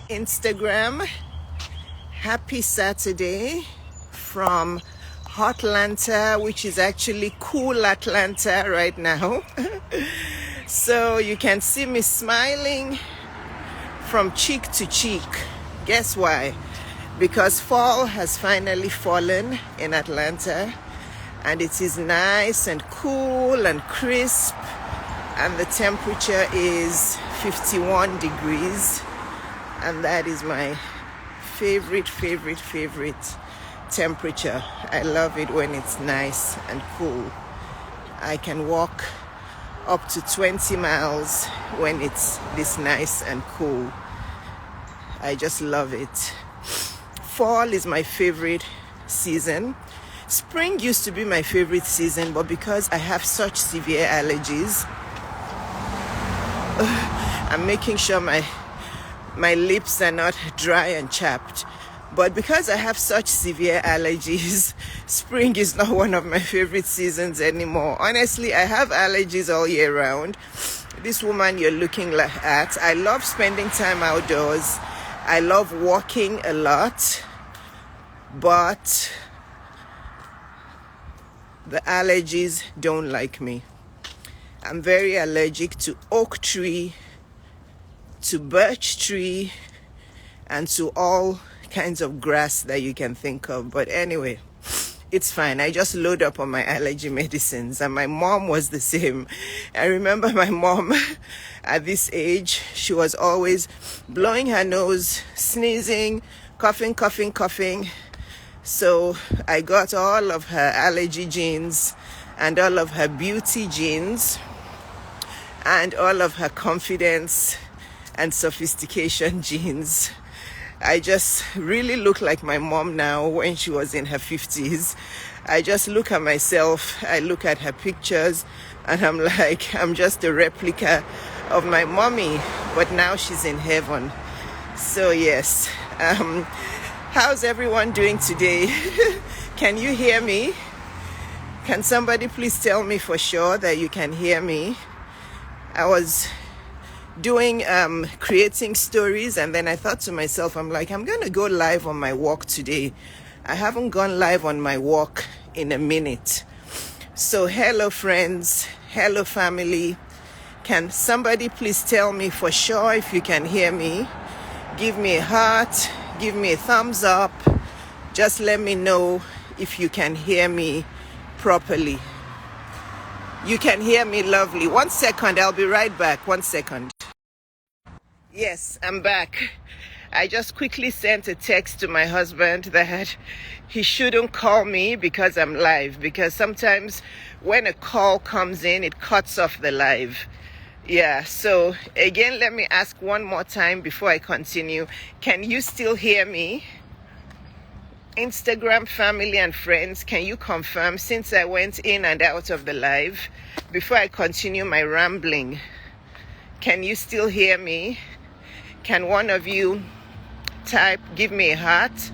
Instagram. Happy Saturday from Hotlanta, which is actually cool Atlanta right now. So you can see me smiling from cheek to cheek. Guess why? Because fall has finally fallen in Atlanta, and it is nice and cool and crisp, and the temperature is 51 degrees, and that is my favorite temperature. I love it when it's nice and cool. I can walk up to 20 miles when it's this nice and cool. I just love it. Fall is my favorite season. Spring used to be my favorite season, but because I have such severe allergies, I'm making sure my lips are not dry and chapped. But because I have such severe allergies, spring is not one of my favorite seasons anymore. Honestly, I have allergies all year round. This woman you're looking at, I love spending time outdoors. I love walking a lot, but the allergies don't like me. I'm very allergic to oak tree, to birch tree, and to all kinds of grass that you can think of. But anyway, it's fine. I just load up on my allergy medicines, and my mom was the same. I remember my mom at this age, she was always blowing her nose, sneezing, coughing. So I got all of her allergy genes and all of her beauty genes and all of her confidence and sophistication genes. I just really look like my mom now when she was in her 50s. I just look at myself, I look at her pictures, and I'm like, I'm just a replica of my mommy, but now she's in heaven. So yes, how's everyone doing today? Can you hear me? Can somebody please tell me for sure that you can hear me? I was doing creating stories, and then I thought to myself, I'm gonna go live on my walk today. I haven't gone live on my walk in a minute. So hello friends, hello family. Can somebody please tell me for sure if you can hear me? Give me a heart, give me a thumbs up. Just let me know if you can hear me properly. You can hear me, lovely. 1 second, I'll be right back. 1 second. Yes, I'm back. I just quickly sent a text to my husband that he shouldn't call me because I'm live, because sometimes when a call comes in, it cuts off the live. Yeah, so again, let me ask one more time before I continue. Can you still hear me? Instagram family and friends, can you confirm, since I went in and out of the live, before I continue my rambling? Can you still hear me? Can one of you type, give me a heart?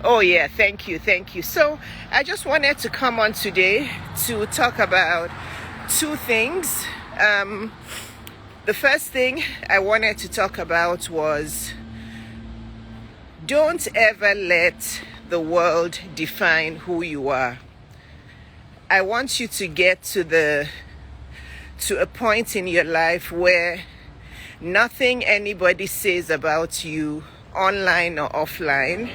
Oh yeah, thank you. So I just wanted to come on today to talk about two things. The first thing I wanted to talk about was, don't ever let the world define who you are. I want you to get to a point in your life where nothing anybody says about you, online or offline,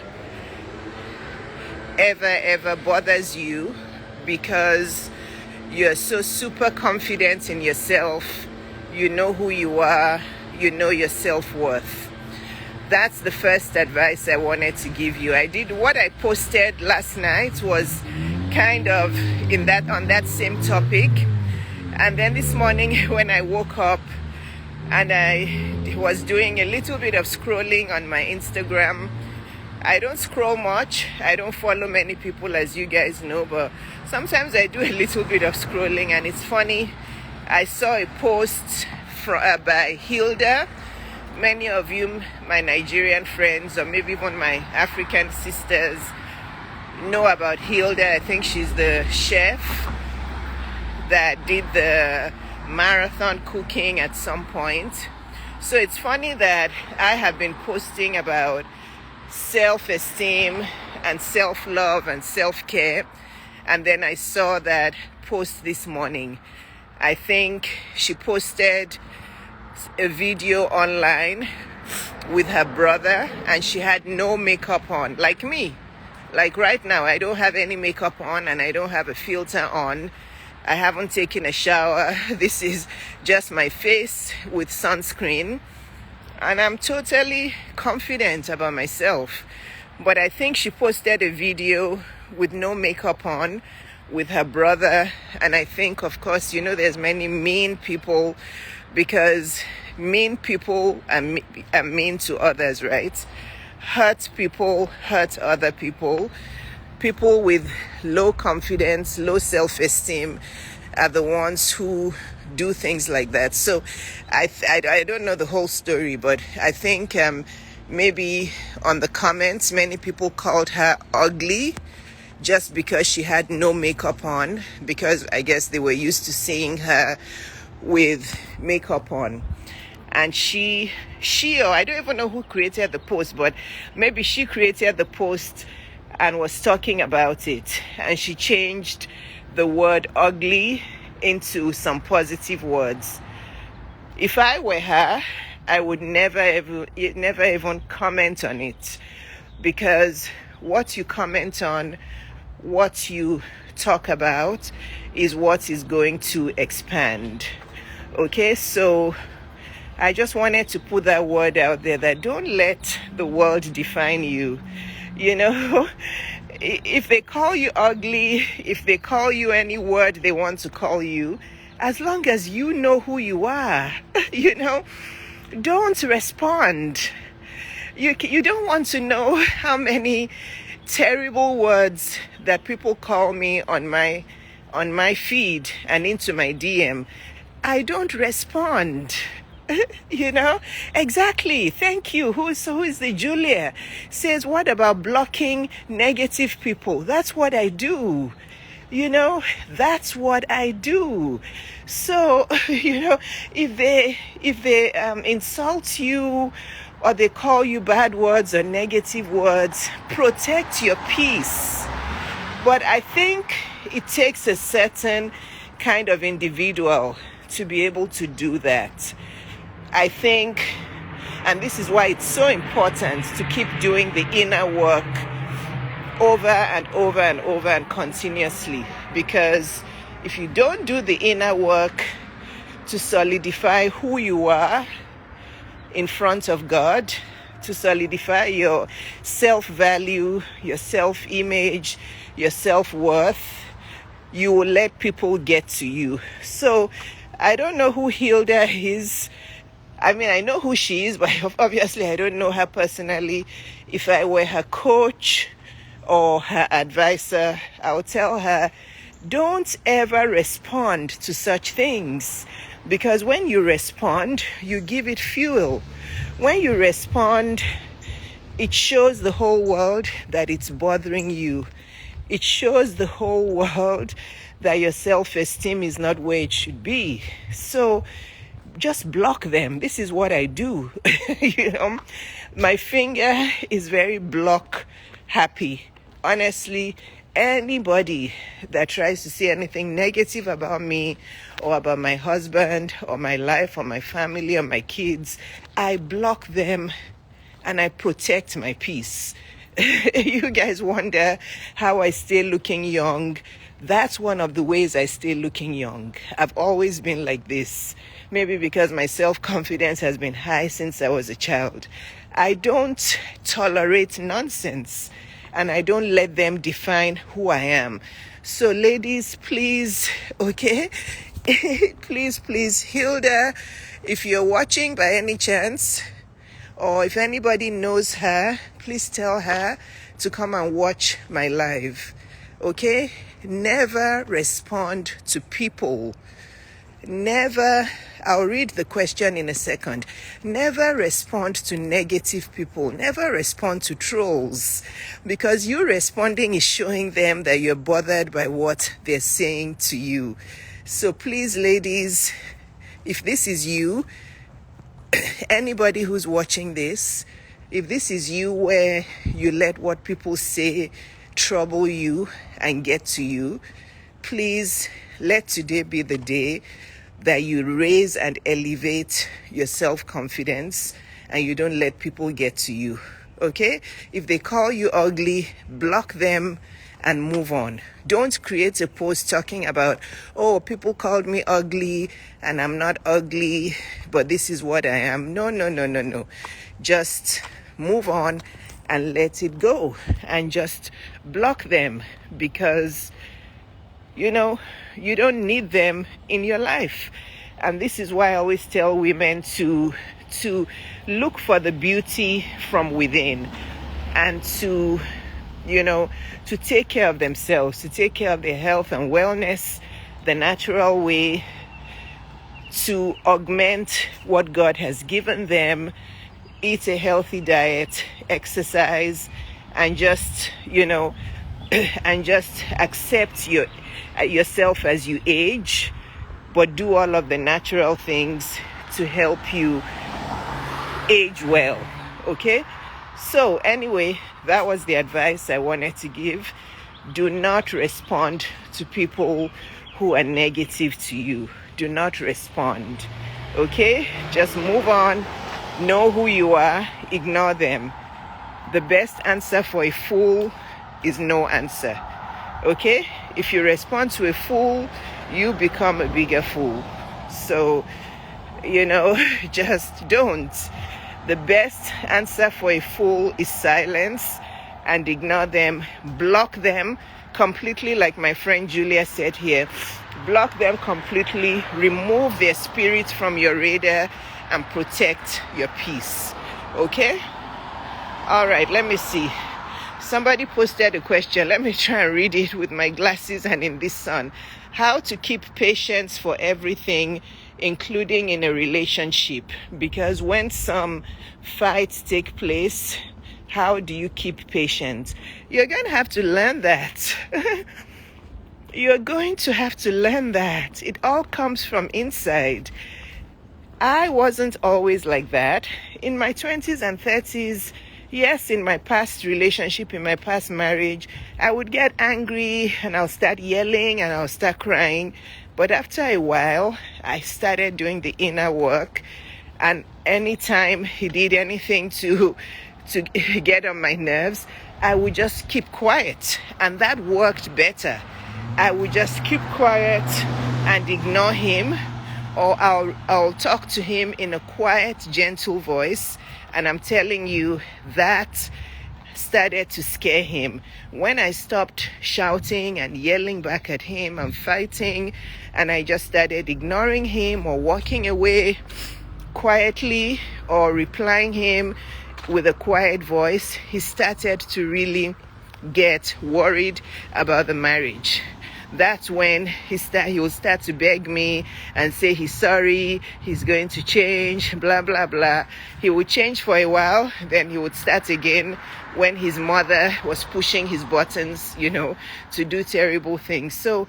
ever bothers you, because you're so super confident in yourself. You know who you are, you know your self-worth. That's the first advice I wanted to give you. What I posted last night was kind of on that same topic. And then this morning when I woke up and I was doing a little bit of scrolling on my Instagram. I don't scroll much. I don't follow many people, as you guys know, but sometimes I do a little bit of scrolling, and it's funny. I saw a post by Hilda. Many of you, my Nigerian friends, or maybe even my African sisters, know about Hilda. I think she's the chef that did the marathon cooking at some point. So it's funny that I have been posting about self-esteem and self-love and self-care, and then I saw that post this morning. I think she posted a video online with her brother, and she had no makeup on, like me. Like right now, I don't have any makeup on and I don't have a filter on. I haven't taken a shower. This is just my face with sunscreen. And I'm totally confident about myself. But I think she posted a video with no makeup on with her brother. And I think, of course, there's many mean people, because mean people are mean to others, right? Hurt people hurt other people. People with low confidence, low self-esteem are the ones who do things like that. So I don't know the whole story, but I think maybe on the comments, many people called her ugly just because she had no makeup on, because I guess they were used to seeing her with makeup on. And she or I don't even know who created the post, but maybe she created the post and was talking about it, and she changed the word ugly into some positive words. If I were her, I would never even comment on it, because what you comment on, what you talk about, is what is going to expand. Okay, so I just wanted to put that word out there, that don't let the world define you. If they call you ugly, if they call you any word they want to call you, as long as you know who you are, don't respond. You don't want to know how many terrible words that people call me on my feed and into my DM. I don't respond. Exactly. Thank you. Who is the Julia? Says, what about blocking negative people? That's what I do. That's what I do. So, if they insult you, or they call you bad words or negative words, protect your peace. But I think it takes a certain kind of individual to be able to do that. I think, and this is why it's so important to keep doing the inner work over and over and over and continuously. Because if you don't do the inner work to solidify who you are in front of God, to solidify your self-value, your self-image, your self-worth, you will let people get to you. So I don't know who Hilda is. I mean, I know who she is, but obviously I don't know her personally. If I were her coach or her advisor, I would tell her, don't ever respond to such things. Because when you respond, you give it fuel. When you respond, it shows the whole world that it's bothering you. It shows the whole world that your self-esteem is not where it should be. So just block them. This is what I do. My finger is very block happy. Honestly, anybody that tries to say anything negative about me or about my husband or my life or my family or my kids, I block them and I protect my peace. You guys wonder how I stay looking young. That's one of the ways I stay looking young. I've always been like this. Maybe because my self-confidence has been high since I was a child. I don't tolerate nonsense, and I don't let them define who I am. So ladies, please, okay? please, Hilda, if you're watching by any chance, or if anybody knows her, please tell her to come and watch my live. Okay? Never respond to people. Never, I'll read the question in a second. Never respond to negative people. Never respond to trolls. Because you responding is showing them that you're bothered by what they're saying to you. So please, ladies, if this is you, anybody who's watching this, if this is you where you let what people say trouble you and get to you, please let today be the day that you raise and elevate your self-confidence and you don't let people get to you. Okay? If they call you ugly, block them and move on. Don't create a post talking about, oh, people called me ugly and I'm not ugly, but this is what I am. No. Just move on and let it go and just block them, because you don't need them in your life. And this is why I always tell women to look for the beauty from within and to take care of themselves, to take care of their health and wellness the natural way, to augment what God has given them, eat a healthy diet, exercise, and just accept yourself as you age, but do all of the natural things to help you age well. Okay? So anyway, that was the advice I wanted to give. Do not respond to people who are negative to you. Do not respond. Okay? Just move on. Know who you are. Ignore them. The best answer for a fool is no answer. Okay? If you respond to a fool, you become a bigger fool. So, just don't. The best answer for a fool is silence and ignore them. Block them completely, like my friend Julia said here. Block them completely. Remove their spirit from your radar and protect your peace. Okay? All right, let me see. Somebody posted a question. Let me try and read it with my glasses and in this sun. How to keep patience for everything, including in a relationship. Because when some fights take place, how do you keep patience? You're going to have to learn that. You're going to have to learn that. It all comes from inside. I wasn't always like that. In my 20s and 30s, yes, in my past relationship, in my past marriage, I would get angry and I'll start yelling and I'll start crying. But after a while, I started doing the inner work. And anytime he did anything to get on my nerves, I would just keep quiet. And that worked better. I would just keep quiet and ignore him, or I'll talk to him in a quiet, gentle voice. And I'm telling you, that started to scare him. When I stopped shouting and yelling back at him and fighting, and I just started ignoring him or walking away quietly or replying him with a quiet voice, he started to really get worried about the marriage. That's when he will start to beg me and say he's sorry, he's going to change, blah, blah, blah. He would change for a while, then he would start again when his mother was pushing his buttons, to do terrible things. So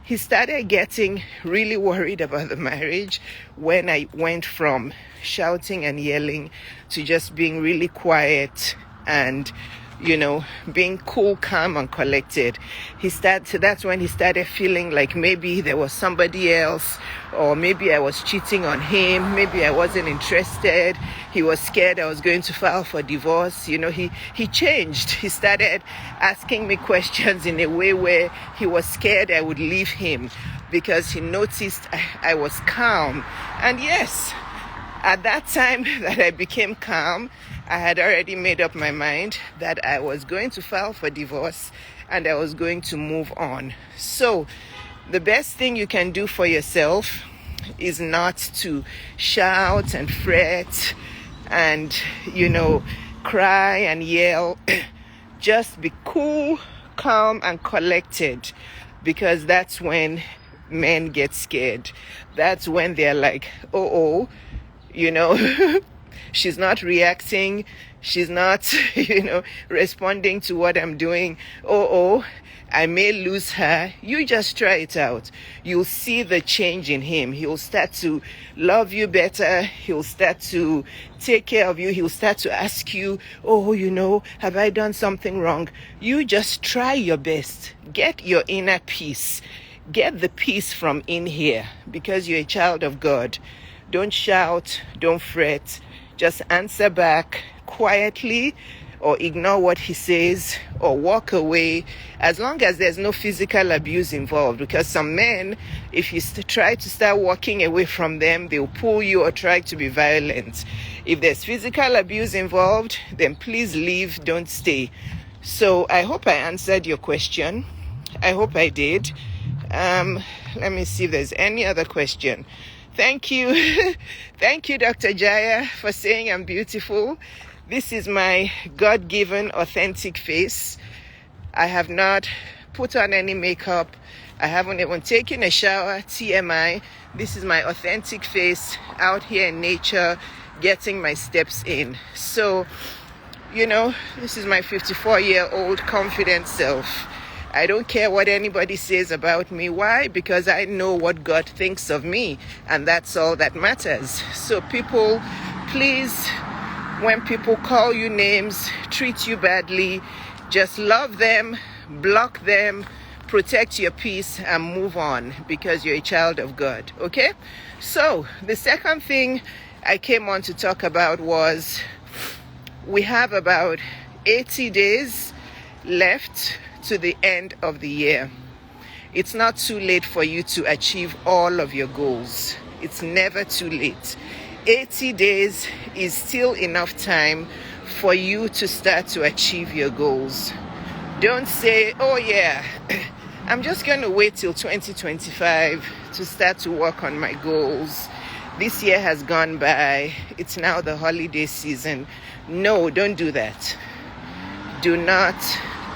he started getting really worried about the marriage when I went from shouting and yelling to just being really quiet and being cool, calm, and collected. That's when he started feeling like maybe there was somebody else, or maybe I was cheating on him, maybe I wasn't interested. He was scared I was going to file for divorce. He changed. He started asking me questions in a way where he was scared I would leave him because he noticed I was calm. And yes, at that time that I became calm, I had already made up my mind that I was going to file for divorce and I was going to move on. So the best thing you can do for yourself is not to shout and fret and, cry and yell. Just be cool, calm, and collected, because that's when men get scared. That's when they're like, she's not reacting. she's not, responding to what I'm doing. Oh, I may lose her. You just try it out. You'll see the change in him. He'll start to love you better. He'll start to take care of you. He'll start to ask you, oh, have I done something wrong? You just try your best. Get your inner peace. Get the peace from in here, because you're a child of God. Don't shout. Don't fret. Just answer back quietly, or ignore what he says, or walk away, as long as there's no physical abuse involved. Because some men, if you try to start walking away from them, they'll pull you or try to be violent. If there's physical abuse involved, then please leave, don't stay. So I hope I answered your question. I hope I did. Let me see if there's any other question. Thank you. Thank you, Dr. Jaya, for saying I'm beautiful. This is my God-given, authentic face. I have not put on any makeup. I haven't even taken a shower, TMI. This is my authentic face out here in nature, getting my steps in. So, this is my 54-year-old confident self. I don't care what anybody says about me. Why? Because I know what God thinks of me, and that's all that matters. So people, please, when people call you names, treat you badly, just love them, block them, protect your peace, and move on, because you're a child of God, okay? So the second thing I came on to talk about was, we have about 80 days left to the end of the year. It's not too late for you to achieve all of your goals. It's never too late. 80 days is still enough time for you to start to achieve your goals. Don't say, oh yeah, I'm just going to wait till 2025 to start to work on my goals. This year has gone by. It's now the holiday season. No, don't do that. Do not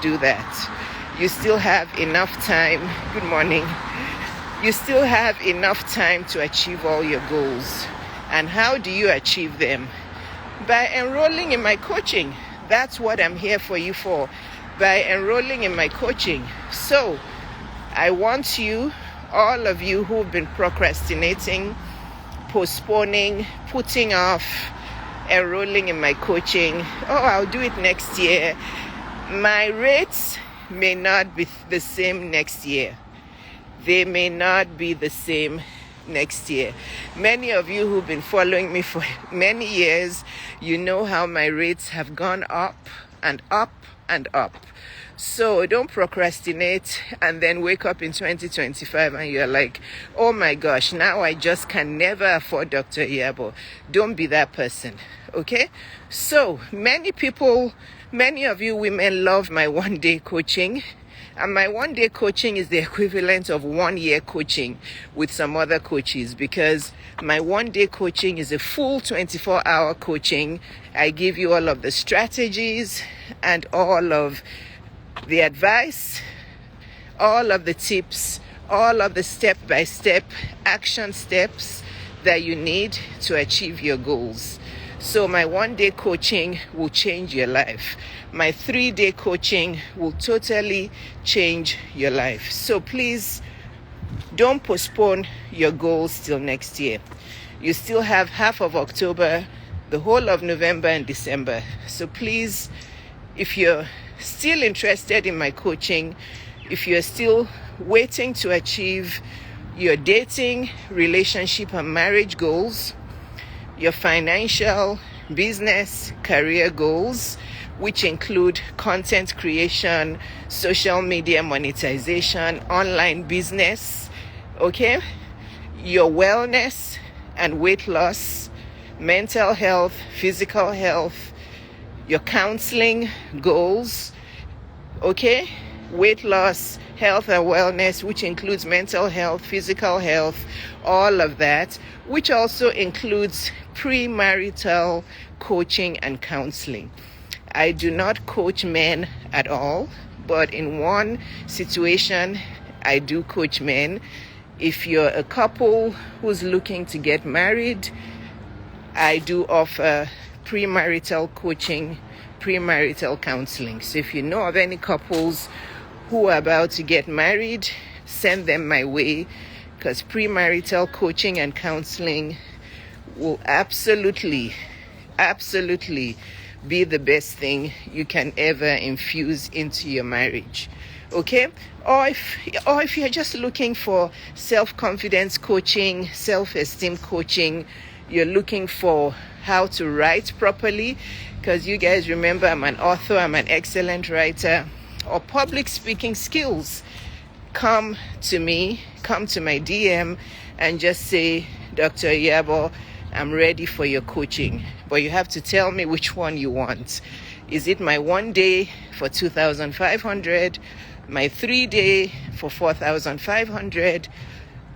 do that. You still have enough time. Good morning. You still have enough time to achieve all your goals. And how do you achieve them? By enrolling in my coaching. That's what I'm here for you for. By enrolling in my coaching. So, I want you, all of you who've been procrastinating, postponing, putting off enrolling in my coaching. Oh, I'll do it next year. My rates may not be the same next year. They may not be the same next year. Many of you who've been following me for many years, you know how my rates have gone up and up and up. So don't procrastinate and then wake up in 2025 and you're like, oh my gosh, now I just can never afford Dr. Iyabo. Don't be that person, okay? So many of you women love my one-day coaching. And my one-day coaching is the equivalent of 1 year coaching with some other coaches, because my one-day coaching is a full 24-hour coaching. I give you all of the strategies and all of the advice, all of the tips, all of the step-by-step action steps that you need to achieve your goals. So my one-day coaching will change your life. My 3-day coaching will totally change your life. So please don't postpone your goals till next year. You still have half of October, the whole of November and December. So please, if you're still interested in my coaching, if you're still waiting to achieve your dating, relationship, and marriage goals, your financial, business, career goals, which include content creation, social media monetization, online business, okay? Your wellness and weight loss, mental health, physical health, your counseling goals, okay? Weight loss, health and wellness, which includes mental health, physical health, all of that, which also includes premarital coaching and counseling. I do not coach men at all, but in one situation, I do coach men. If you're a couple who's looking to get married, I do offer premarital coaching, premarital counseling. So if you know of any couples who are about to get married, send them my way, because premarital coaching and counseling will absolutely be the best thing you can ever infuse into your marriage. Okay? Or if you're just looking for self-confidence coaching, self-esteem coaching, you're looking for how to write properly, because you guys remember I'm an author, I'm an excellent writer, or public speaking skills, come to me, come to my DM and just say, Dr. Iyabo, I'm ready for your coaching. But you have to tell me which one you want. Is it my 1 day for 2,500, my 3 day for 4,500,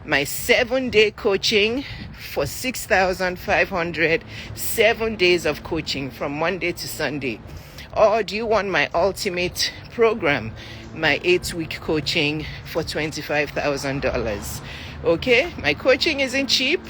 my 7 day coaching for 6,500, 7 days of coaching from Monday to Sunday? Or do you want my ultimate program, my 8-week coaching for $25,000? Okay, my coaching isn't cheap,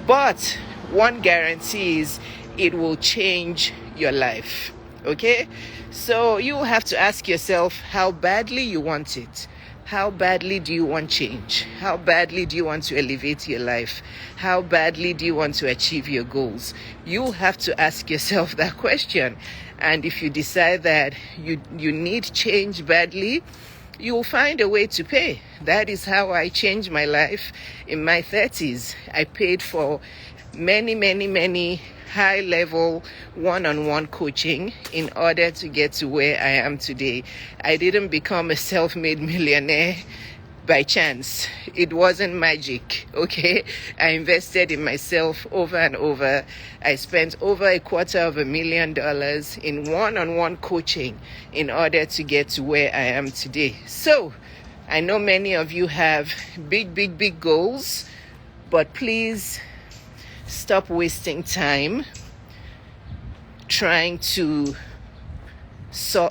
but one guarantee is it will change your life. Okay, so you have to ask yourself how badly you want it. How badly do you want change? How badly do you want to elevate your life? How badly do you want to achieve your goals? You have to ask yourself that question. And if you decide that you need change badly, you will find a way to pay. That is how I changed my life in my 30s. I paid for many high-level one-on-one coaching in order to get to where I am today. I didn't become a self-made millionaire by chance. It wasn't magic, okay? I invested in myself over and over. I spent over $250,000 in one-on-one coaching in order to get to where I am today. So, I know many of you have big goals, but please stop wasting time trying to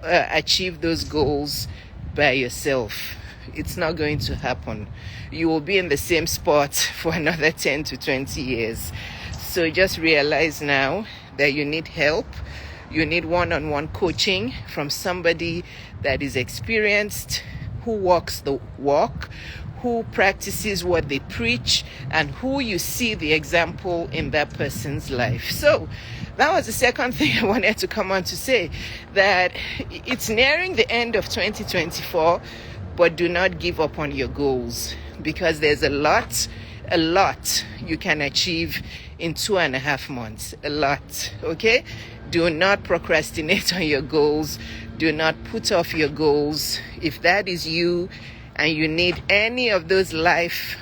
achieve those goals by yourself. It's not going to happen. You will be in the same spot for another 10 to 20 years. So just realize now that you need help. You need one-on-one coaching from somebody that is experienced, who walks the walk, who practices what they preach, and who you see the example in that person's life. So that was the second thing I wanted to come on to say, that it's nearing the end of 2024, but do not give up on your goals, because there's a lot you can achieve in 2.5 months. A lot, okay? Do not procrastinate on your goals. Do not put off your goals. If that is you, and you need any of those life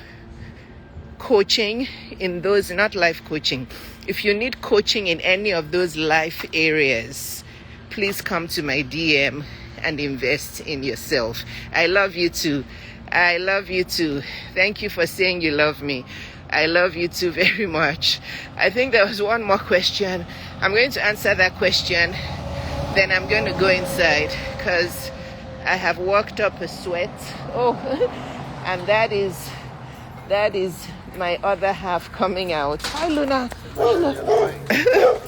coaching in those, not life coaching, if you need coaching in any of those life areas, please come to my DM and invest in yourself. I love you too. I love you too. Thank you for saying you love me. I love you too very much. I think there was one more question. I'm going to answer that question, then I'm going to go inside because I have worked up a sweat. Oh, and that is my other half coming out. Hi, Luna. Hi, Luna.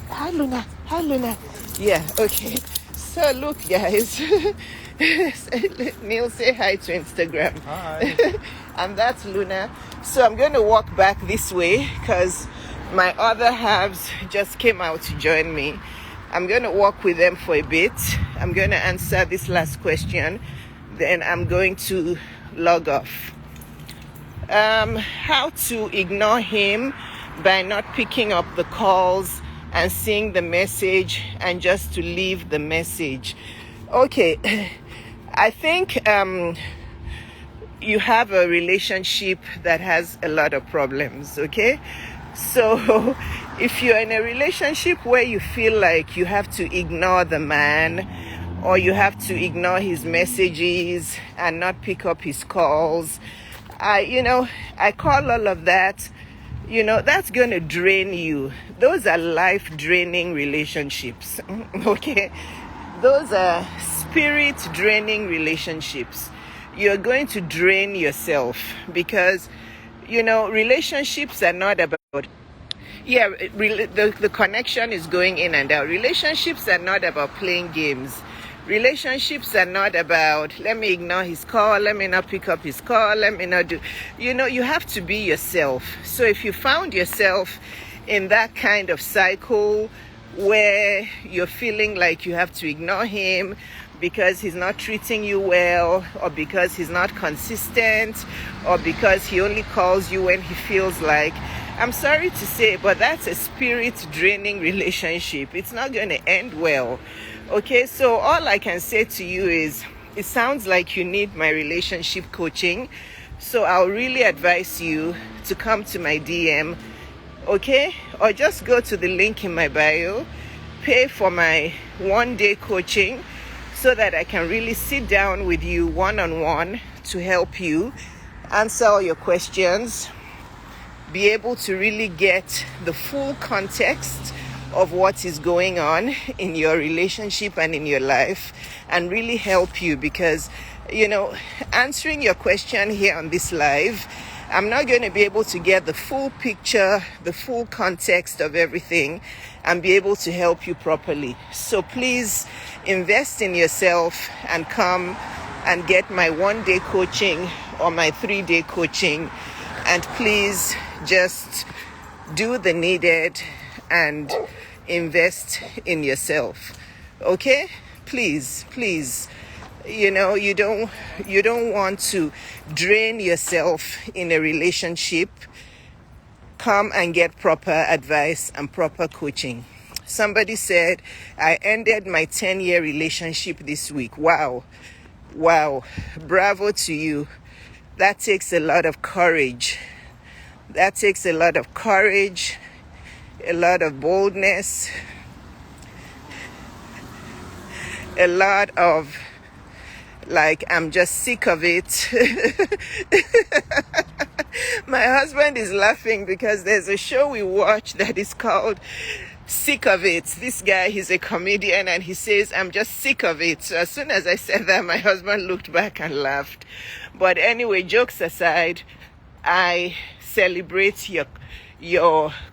Hi, Luna. Hi, Luna. Yeah, okay. So look, guys. Neil, say hi to Instagram. Hi. And that's Luna. So I'm going to walk back this way because my other halves just came out to join me. I'm going to walk with them for a bit. I'm going to answer this last question. Then I'm going to log off. How to ignore him by not picking up the calls and seeing the message and just to leave the message. Okay, I think you have a relationship that has a lot of problems, okay? So if you're in a relationship where you feel like you have to ignore the man, or you have to ignore his messages and not pick up his calls, I call all of that, that's going to drain you. Those are life draining relationships, okay? Those are spirit draining relationships. You're going to drain yourself because, relationships are not about Yeah, the connection is going in and out. Relationships are not about playing games. Relationships are not about, let me ignore his call, let me not pick up his call, let me not do. You have to be yourself. So if you found yourself in that kind of cycle where you're feeling like you have to ignore him because he's not treating you well, or because he's not consistent, or because he only calls you when he feels like, I'm sorry to say, but that's a spirit draining relationship. It's not going to end well. Okay, so all I can say to you is, it sounds like you need my relationship coaching. So I'll really advise you to come to my DM, okay? Or just go to the link in my bio, pay for my 1-day coaching so that I can really sit down with you one-on-one to help you answer all your questions, be able to really get the full context of what is going on in your relationship and in your life, and really help you. Because, answering your question here on this live, I'm not going to be able to get the full picture, the full context of everything, and be able to help you properly. So please invest in yourself and come and get my 1-day coaching or my 3-day coaching. And please just do the needed and invest in yourself. Okay? Please. You don't want to drain yourself in a relationship. Come and get proper advice and proper coaching. Somebody said, I ended my 10-year relationship this week. Wow. Bravo to you. That takes a lot of courage. A lot of boldness, a lot of, like, I'm just sick of it. My husband is laughing because there's a show we watch that is called Sick of It. This guy, he's a comedian, and he says, I'm just sick of it. So as soon as I said that, my husband looked back and laughed. But anyway, jokes aside, I celebrate your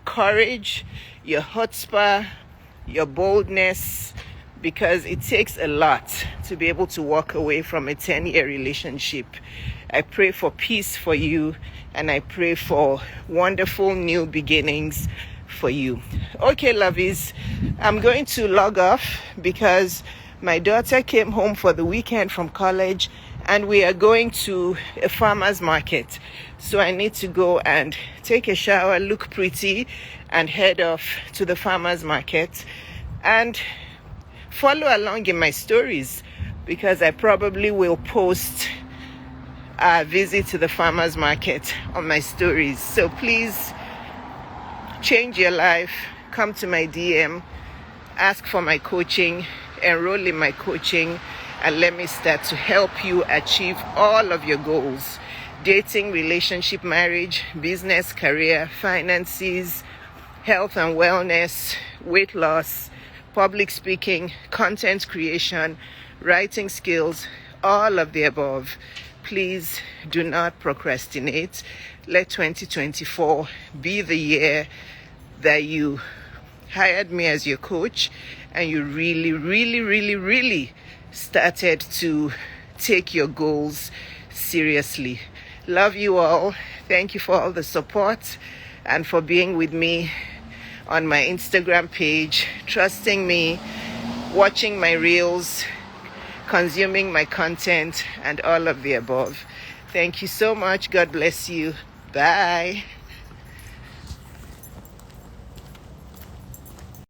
courage, your chutzpah, your boldness, because it takes a lot to be able to walk away from a 10-year relationship. I pray for peace for you, and I pray for wonderful new beginnings for you. Okay, lovies, I'm going to log off because my daughter came home for the weekend from college, and we are going to a farmer's market. So I need to go and take a shower, look pretty, and head off to the farmer's market. And follow along in my stories, because I probably will post a visit to the farmer's market on my stories. So please change your life. Come to my DM, ask for my coaching, enroll in my coaching, and let me start to help you achieve all of your goals. Dating, relationship, marriage, business, career, finances, health and wellness, weight loss, public speaking, content creation, writing skills, all of the above. Please do not procrastinate. Let 2024 be the year that you hired me as your coach and you really started to take your goals seriously. Love you all. Thank you for all the support and for being with me on my Instagram page, trusting me, watching my reels, consuming my content, and all of the above. Thank you so much. God bless you. Bye.